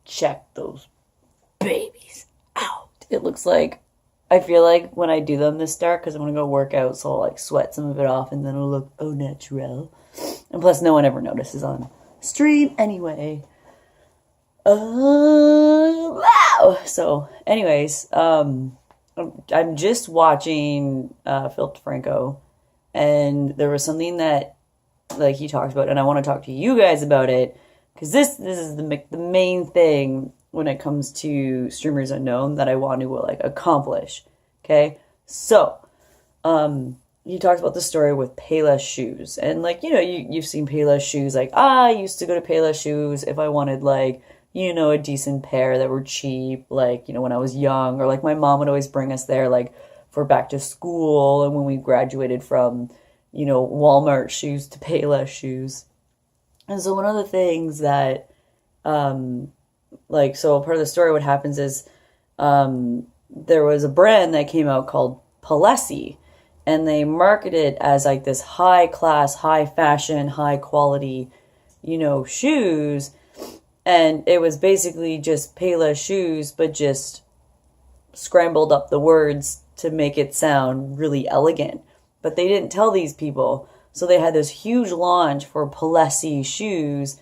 check those babies out. It looks like, I feel like when I do them this dark, because I'm going to go work out, so I'll like sweat some of it off and then it'll look au naturel. And plus no one ever notices on stream anyway. Wow. So anyways, I'm just watching Philip DeFranco, and there was something that like he talked about, and I want to talk to you guys about it, because this is the main thing when it comes to Streamers Unknown that I want to like accomplish. Okay, so he talks about the story with Payless shoes, and like, you know, you've seen Payless shoes. Like, I used to go to Payless shoes if I wanted like, you know, a decent pair that were cheap, like, you know, when I was young, or like my mom would always bring us there like for back to school, and when we graduated from, you know, Walmart shoes to Payless shoes. And so one of the things that like, so part of the story, what happens is there was a brand that came out called Palessi, and they marketed as like this high class, high fashion, high quality, you know, shoes. And it was basically just Payless shoes, but just scrambled up the words to make it sound really elegant. But they didn't tell these people. So they had this huge launch for Palessi shoes,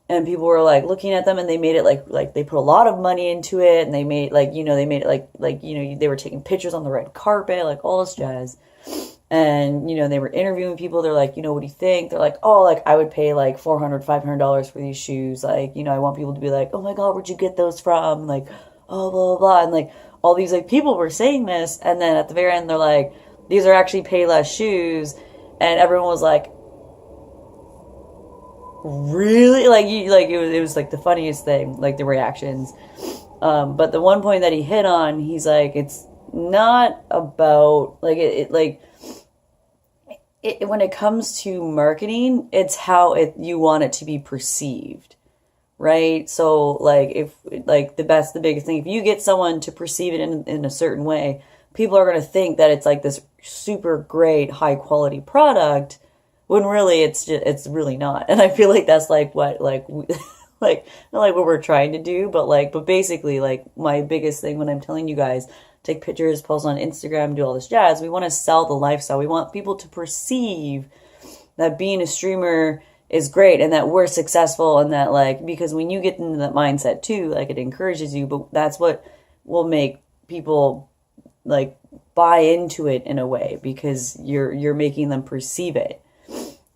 and people were like looking at them, and they made it like they put a lot of money into it, and they made like, you know, they made it like, you know, they were taking pictures on the red carpet, like all this jazz. And, you know, they were interviewing people. They're like, you know, what do you think? They're like, oh, like I would pay like $400, $500 for these shoes. Like, you know, I want people to be like, oh my God, where'd you get those from? Like, oh, blah, blah, blah. And like all these like people were saying this. And then at the very end, they're like, these are actually Payless shoes. And everyone was like, really? Like, it was like the funniest thing, like the reactions. But the one point that he hit on, he's like, it's not about like when it comes to marketing, it's how you want it to be perceived, right? So like, if like the biggest thing, if you get someone to perceive it in a certain way, people are going to think that it's like this super great high quality product, when really it's really not. And I feel like that's like what like like not like what we're trying to do, but basically like my biggest thing when I'm telling you guys, take pictures, post on Instagram, do all this jazz, we want to sell the lifestyle. We want people to perceive that being a streamer is great, and that we're successful, and that like, because when you get into that mindset too, like it encourages you, but that's what will make people like buy into it in a way, because you're making them perceive it.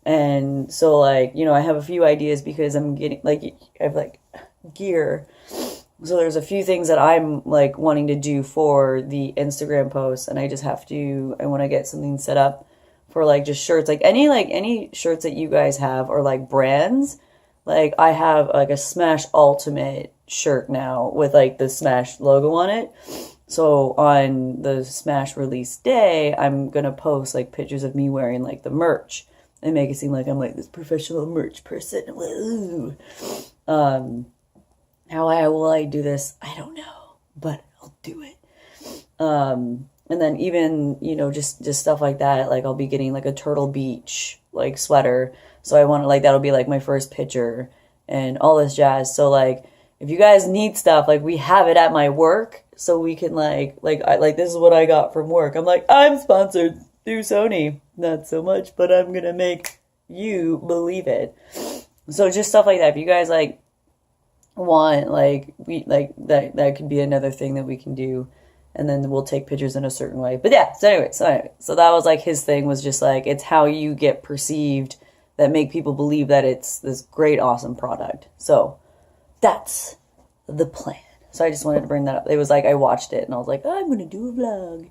And so like, you know, I have a few ideas, because I'm getting like, I have like gear. So there's a few things that I'm like wanting to do for the Instagram posts, and I want to get something set up for like just shirts, like any shirts that you guys have, or like brands. Like I have like a Smash Ultimate shirt now with like the Smash logo on it. So on the Smash release day, I'm going to post like pictures of me wearing like the merch and make it seem like I'm like this professional merch person. Woo. How will I do this? I don't know, but I'll do it. And then even, you know, just stuff like that. Like I'll be getting like a Turtle Beach like sweater. So I want to like, that'll be like my first picture and all this jazz. So like, if you guys need stuff, like we have it at my work, so we can like this is what I got from work. I'm like, I'm sponsored through Sony. Not so much, but I'm going to make you believe it. So just stuff like that. If you guys like want like that could be another thing that we can do, and then we'll take pictures in a certain way. But yeah, so that was like his thing, was just like, it's how you get perceived that make people believe that it's this great awesome product. So that's the plan. So I just wanted to bring that up. It was like I watched it and I was like, I'm gonna do a vlog.